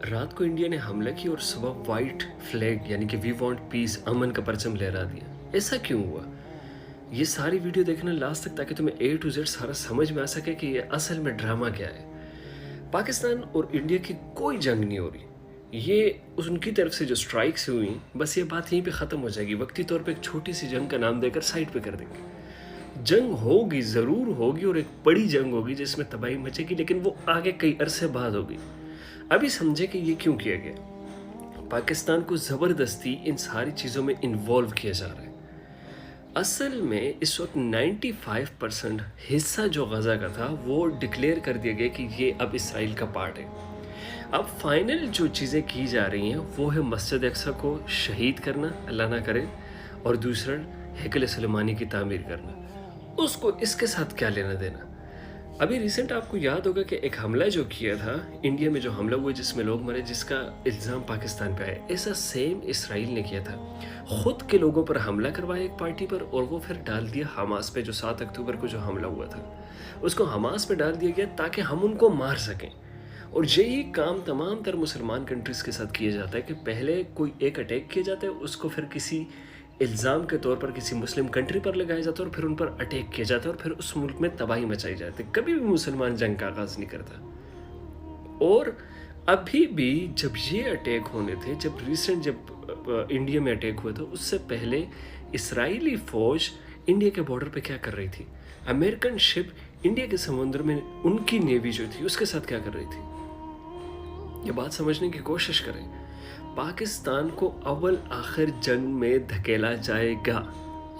रात को इंडिया ने हमला किया और सुबह वाइट फ्लैग यानी कि वी वांट पीस अमन का परचम लहरा दिया। ऐसा क्यों हुआ? ये सारी वीडियो देखना लास्ट तक ताकि तुम्हें A to Z सारा समझ में आ सके कि ये असल में ड्रामा क्या है। पाकिस्तान और इंडिया की कोई जंग नहीं हो रही, ये उनकी तरफ से जो स्ट्राइक्स हुई बस ये बात यहीं पे ख़त्म हो जाएगी। वक्ती तौर पे एक छोटी सी जंग का नाम देकर साइड पे कर देंगे। जंग होगी, ज़रूर होगी, और एक बड़ी जंग होगी जिसमें तबाही मचेगी, लेकिन वो आगे कई अरसे बाद होगी। अभी समझे कि ये क्यों किया गया। पाकिस्तान को ज़बरदस्ती इन सारी चीज़ों में इन्वॉल्व किया जा रहा है। असल में इस वक्त 95% हिस्सा जो गज़ा का था वो डिक्लेयर कर दिया गया कि ये अब इसराइल का पार्ट है। अब फाइनल जो चीज़ें की जा रही हैं वो है मस्जिद अक्सा को शहीद करना, अल्लाह ना करे, और दूसरा हैकल सुलेमानी की तामीर करना। उसको इसके साथ क्या लेना देना। अभी रिसेंट आपको याद होगा कि एक हमला जो किया था इंडिया में, जो हमला हुआ जिसमें लोग मरे, जिसका इल्ज़ाम पाकिस्तान पे आया, ऐसा सेम इसराइल ने किया था। ख़ुद के लोगों पर हमला करवाया एक पार्टी पर, और वो फिर डाल दिया हमास पे। जो 7 अक्टूबर को जो हमला हुआ था उसको हमास पे डाल दिया गया ताकि हम उनको मार सकें। और यही काम तमाम तर मुसलमान कंट्रीज़ के साथ किया जाता है कि पहले कोई एक अटैक किया जाता है, उसको फिर किसी इल्ज़ाम के तौर पर किसी मुस्लिम कंट्री पर लगाया जाता है और फिर उन पर अटैक किया जाता है और फिर उस मुल्क में तबाही मचाई जाती है। कभी भी मुसलमान जंग का आगाज़ नहीं करता। और अभी भी जब ये अटैक होने थे, जब इंडिया में अटैक हुआ था, उससे पहले इसराइली फ़ौज इंडिया के बॉर्डर पे क्या कर रही थी? अमेरिकन शिप इंडिया के समुद्र में उनकी नेवी जो थी उसके साथ क्या कर रही थी? ये बात समझने की कोशिश करें। पाकिस्तान को अव्वल आखिर जंग में धकेला जाएगा,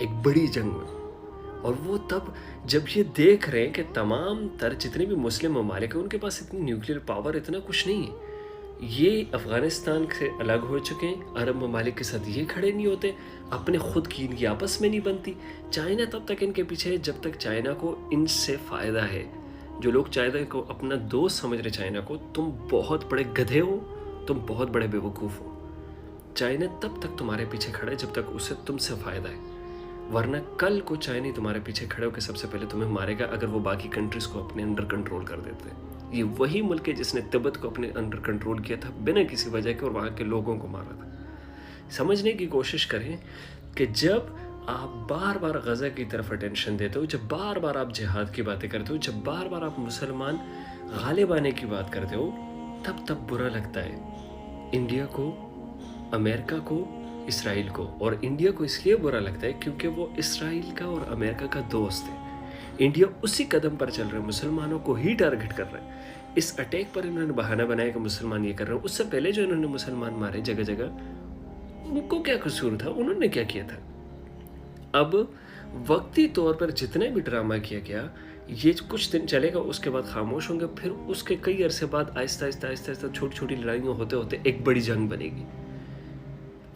एक बड़ी जंग में। और वो तब जब ये देख रहे हैं कि तमाम तर जितने भी मुस्लिम ममालिक हैं उनके पास इतनी न्यूक्लियर पावर, इतना कुछ नहीं है। ये अफ़गानिस्तान से अलग हो चुके हैं, अरब ममालिक के साथ ये खड़े नहीं होते, अपने खुद की इनकी आपस में नहीं बनती। चाइना तब तक इनके पीछे है जब तक चाइना को इनसे फ़ायदा है। जो लोग चाइना को अपना दोस्त समझ रहे, चाइना को, तुम बहुत बड़े गधे हो, तुम बहुत बड़े बेवकूफ़ हो। चाइना तब तक तुम्हारे पीछे खड़ा है जब तक उसे तुमसे फ़ायदा है, वरना कल को चाइना तुम्हारे पीछे खड़े होकर सबसे पहले तुम्हें मारेगा अगर वो बाकी कंट्रीज़ को अपने अंडर कंट्रोल कर देते हैं। ये वही मुल्क है जिसने तिब्बत को अपने अंडर कंट्रोल किया था बिना किसी वजह के और वहाँ के लोगों को मारा था। समझने की कोशिश करें कि जब आप बार बार गज़ा की तरफ अटेंशन देते हो, जब बार बार आप जिहाद की बातें करते हो, जब बार बार आप मुसलमान गालिब आने की बात करते हो, तब बुरा लगता है इंडिया को, अमेरिका को, इसराइल को। और इंडिया को इसलिए बुरा लगता है क्योंकि वो इसराइल का और अमेरिका का दोस्त है। इंडिया उसी कदम पर चल रहा है, मुसलमानों को ही टारगेट कर रहा है। इस अटैक पर इन्होंने बहाना बनाया कि मुसलमान ये कर रहे हैं। उससे पहले जो इन्होंने मुसलमान मारे जगह जगह, उनको क्या कसूर था? उन्होंने क्या किया था? अब वक्ती तौर पर जितने भी ड्रामा किया गया, ये कुछ दिन चलेगा, उसके बाद खामोश होंगे, फिर उसके कई अरसे बाद आहिस्ता आहिस्ता छोटी छोटी लड़ाइयाँ होते होते एक बड़ी जंग बनेगी।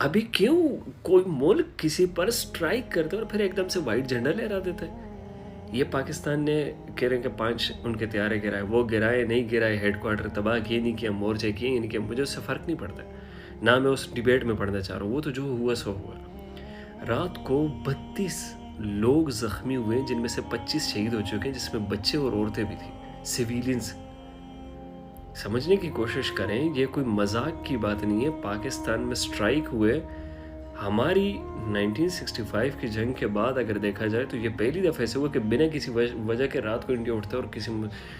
अभी क्यों कोई मुल्क किसी पर स्ट्राइक करता है और फिर एकदम से वाइट झंडा लहरा देता है? ये पाकिस्तान ने कह रहे हैं कि 5 उनके त्यारे गिराए, वो गिराए नहीं गिराए, हेडक्वार्टर तबाह किए नहीं किया, मोर्चे किए नहीं किया, मुझे उससे फ़र्क नहीं पड़ता, ना मैं उस डिबेट में पढ़ना चाह रहा हूँ। वो तो जो हुआ सो हुआ। रात को 32 लोग ज़ख्मी हुए, जिनमें से 25 शहीद हो चुके हैं, जिसमें बच्चे और औरतें भी थी, सिविलियंस। समझने की कोशिश करें, ये कोई मजाक की बात नहीं है। पाकिस्तान में स्ट्राइक हुए, हमारी 1965 की जंग के बाद अगर देखा जाए तो ये पहली दफ़ा ऐसे हुआ कि बिना किसी वजह के रात को इंडिया उठता है और किसी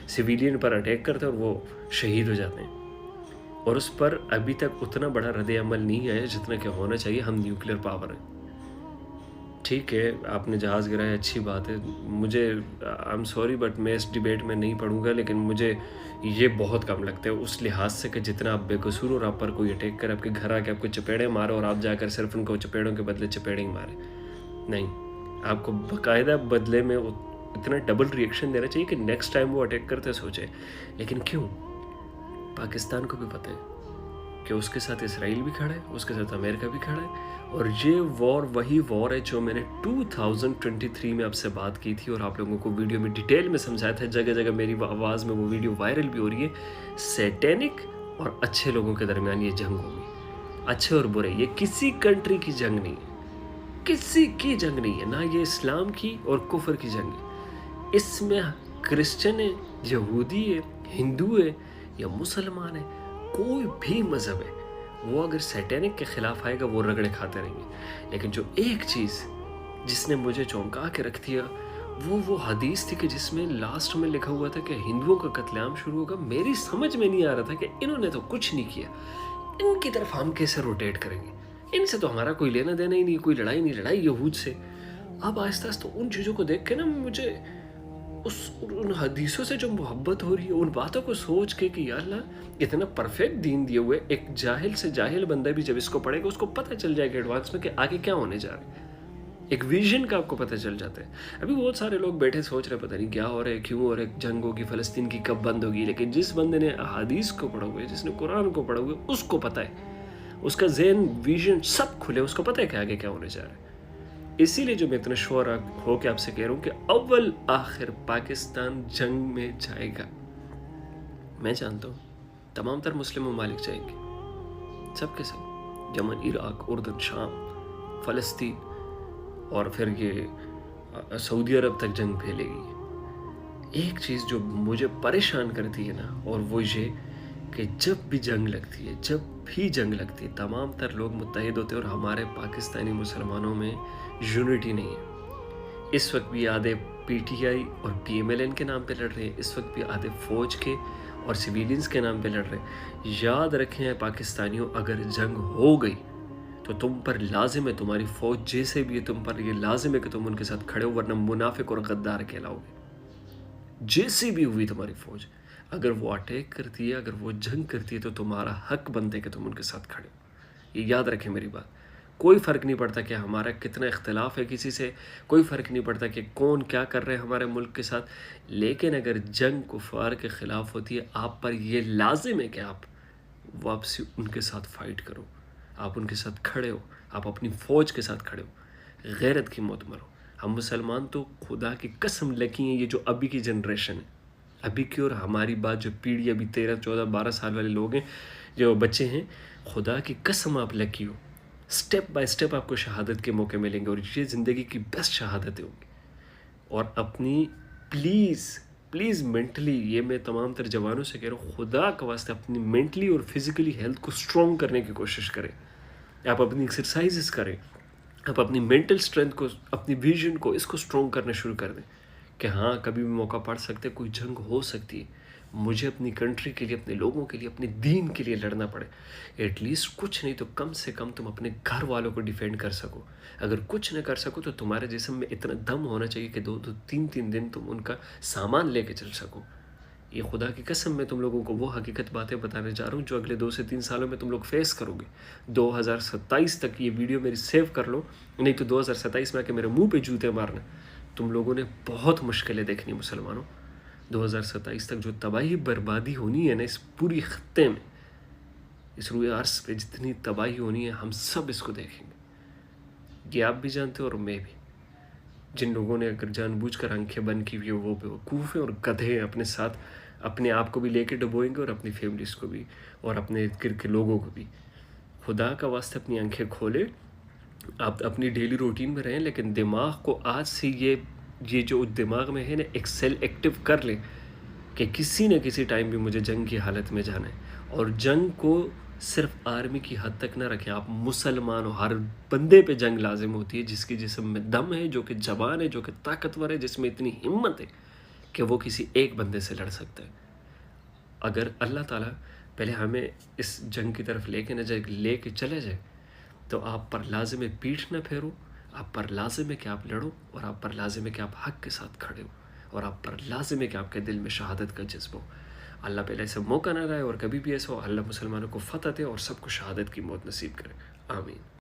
सिविलियन पर अटैक करता है और वो शहीद हो जाते हैं। और उस पर अभी तक उतना बड़ा रद्द अमल नहीं आया जितना कि होना चाहिए। हम न्यूक्लियर पावर हैं, ठीक है, आपने जहाज़ गिराया, अच्छी बात है। मुझे आई एम सॉरी बट मैं इस डिबेट में नहीं पढ़ूंगा, लेकिन मुझे ये बहुत कम लगता है उस लिहाज से कि जितना आप बेकसूर और आप पर कोई अटैक करे, आपके घर आके आपको चपेड़े मारे और आप जाकर सिर्फ उनको चपेड़ों के बदले चपेड़े ही मारे। नहीं, आपको बाकायदा बदले में इतना डबल रिएक्शन देना चाहिए कि नेक्स्ट टाइम वो अटैक करते सोचे। लेकिन क्यों? पाकिस्तान को भी पता है कि उसके साथ इसराइल भी खड़ा है, उसके साथ अमेरिका भी खड़ा है, और ये वॉर वही वॉर है जो मैंने 2023 में आपसे बात की थी और आप लोगों को वीडियो में डिटेल में समझाया था। जगह जगह मेरी आवाज़ में वो वीडियो वायरल भी हो रही है। सैटेनिक और अच्छे लोगों के दरमियान ये जंग होगी, अच्छे और बुरे। ये किसी कंट्री की जंग नहीं है, किसी की जंग नहीं है, ना ये इस्लाम की और कुफर की जंग है। इसमें क्रिश्चियन है, यहूदी है, हिंदू है या मुसलमान है, कोई भी मज़हब है वो अगर सैटेनिक के ख़िलाफ़ आएगा वो रगड़े खाते रहेंगे। लेकिन जो एक चीज़ जिसने मुझे चौंका के रख दिया वो हदीस थी कि जिसमें लास्ट में लिखा हुआ था कि हिंदुओं का कत्लेआम शुरू होगा। मेरी समझ में नहीं आ रहा था कि इन्होंने तो कुछ नहीं किया, इनकी तरफ हम कैसे रोटेट करेंगे, इनसे तो हमारा कोई लेना देना ही नहीं, कोई लड़ाई नहीं, लड़ाई यहूद से। अब आहिस्ता आहिस्ता उन चीज़ों को देख के ना मुझे उन हदीसों से जो मोहब्बत हो रही है, उन बातों को सोच के कि यार अल्लाह इतना परफेक्ट दीन दिए हुए, एक जाहिल से जाहिल बंदा भी जब इसको पढ़ेगा उसको पता चल जाएगा एडवांस में कि आगे क्या होने जा रहा है। एक विजन का आपको पता चल जाता है। अभी बहुत सारे लोग बैठे सोच रहे पता नहीं क्या हो रहा है, क्यों हो रहा है, जंग होगी, फ़लस्तीन की कब बंद होगी। लेकिन जिस बंदे ने अहादीस को पढ़ा हुआ है, जिसने कुरान को पढ़ा हुआ है, उसको पता है, उसका ज़हन विजन सब खुले, उसको पता है कि आगे क्या होने जा रहा है। इसीलिए जो मैं इतना श्योर हो के आपसे कह रहा हूँ कि अव्वल आखिर पाकिस्तान जंग में जाएगा। मैं जानता हूँ तमाम तर मुस्लिम ममालिक जाएंगे, सब के सब, यमन, इराक, उर्दन, शाम, फ़लस्तीन और फिर ये सऊदी अरब तक जंग फैलेगी। एक चीज़ जो मुझे परेशान करती है ना, और वो ये कि जब भी जंग लगती है, तमाम तर लोग मुत्तहिद होते हैं और हमारे पाकिस्तानी मुसलमानों में यूनिटी नहीं है। इस वक्त भी आधे पीटीआई और पीएमएलएन के नाम पे लड़ रहे हैं, इस वक्त भी आधे फ़ौज के और सिविलियंस के नाम पे लड़ रहे हैं। याद रखें पाकिस्तानियों, अगर जंग हो गई तो तुम पर लाजिम है, तुम्हारी फ़ौज जैसे भी है तुम पर ये लाजिम है कि तुम उनके साथ खड़े हो, वरना मुनाफिक और गद्दार कहलाओगे। जैसी भी हुई तुम्हारी फ़ौज, अगर वो अटैक करती है, अगर वो जंग करती है, तो तुम्हारा हक बनता है कि तुम उनके साथ खड़े हो। ये याद रखें मेरी बात। कोई फ़र्क नहीं पड़ता कि हमारा कितना इख्तिलाफ़ है किसी से, कोई फ़र्क नहीं पड़ता कि कौन क्या कर रहे हैं हमारे मुल्क के साथ, लेकिन अगर जंग कुफ़ार के ख़िलाफ़ होती है, आप पर ये लाजिम है कि आप वापसी उनके साथ फ़ाइट करो, आप उनके साथ खड़े हो, आप अपनी फ़ौज के साथ खड़े हो, गैरत की मौत मरो। हम मुसलमान तो खुदा की कसम लकी हैं, ये जो अभी की जनरेशन है, अभी की, और हमारी बात जो पीढ़ी अभी 13, 14, 12 साल वाले लोग हैं, जो बच्चे हैं, खुदा की कसम आप लकी हो। स्टेप बाय स्टेप आपको शहादत के मौके मिलेंगे और ये ज़िंदगी की बेस्ट शहादतें होंगी। और अपनी प्लीज़ मेंटली, ये मैं तमाम तर जवानों से कह रहा हूँ, खुदा का वास्ते अपनी मेंटली और फिज़िकली हेल्थ को स्ट्रॉन्ग करने की कोशिश करें। आप अपनी एक्सरसाइजेस करें, आप अपनी मेंटल स्ट्रेंथ को, अपनी विजन को, इसको स्ट्रॉन्ग करना शुरू कर दें कि हाँ, कभी भी मौका पड़ सकता है, कोई जंग हो सकती है, मुझे अपनी कंट्री के लिए, अपने लोगों के लिए, अपने दीन के लिए लड़ना पड़े। एटलीस्ट कुछ नहीं तो कम से कम तुम अपने घर वालों को डिफेंड कर सको। अगर कुछ न कर सको तो तुम्हारे जिस्म में इतना दम होना चाहिए कि 2-2, 3-3 दिन तुम उनका सामान लेके चल सको। ये खुदा की कसम मैं तुम लोगों को वो हकीकत बातें बताने जा रहा हूँ जो अगले 2 से 3 सालों में तुम लोग फेस करोगे। 2027 तक ये वीडियो मेरी सेव कर लो, नहीं तो 2027 में आके मेरे मुंह पे जूते मारना। तुम लोगों ने बहुत मुश्किलें देखनी मुसलमानों। 2027 तक जो तबाही बर्बादी होनी है ना इस पूरी खत्ते में, इस रूए अर्श पे जितनी तबाही होनी है, हम सब इसको देखेंगे। ये आप भी जानते हो और मैं भी। जिन लोगों ने अगर जानबूझकर आंखें बंद की हुई है वो बेवकूफ़ हैं और गधे हैं, अपने साथ अपने आप को भी लेके डुबोएंगे और अपनी फैमिलीज़ को भी और अपने इर्द गिर्द के लोगों को भी। खुदा का वास्ते अपनी आंखें खोले, आप अपनी डेली रूटीन में रहें, लेकिन दिमाग को आज से ये जो दिमाग में है ना, एक सेल एक्टिव कर लें कि किसी न किसी टाइम भी मुझे जंग की हालत में जाना है। और जंग को सिर्फ आर्मी की हद तक ना रखें, आप मुसलमान हो, हर बंदे पे जंग लाजिम होती है जिसकी जिस्म में दम है, जो कि जवान है, जो कि ताकतवर है, जिसमें इतनी हिम्मत है कि वो किसी एक बंदे से लड़ सकता है। अगर अल्लाह ताला पहले हमें इस जंग की तरफ लेके चले जाए तो आप पर लाजिम है पीठ न फेरो, आप पर लाजिम है कि आप लड़ो, और आप पर लाजिम है कि आप हक के साथ खड़े हो, और आप पर लाजिम है कि आपके दिल में शहादत का जज्बा हो। अल्लाह पहले ऐसा मौका ना लाए और कभी भी ऐसा हो, अल्लाह मुसलमानों को फतह दे और सबको शहादत की मौत नसीब करे। आमीन।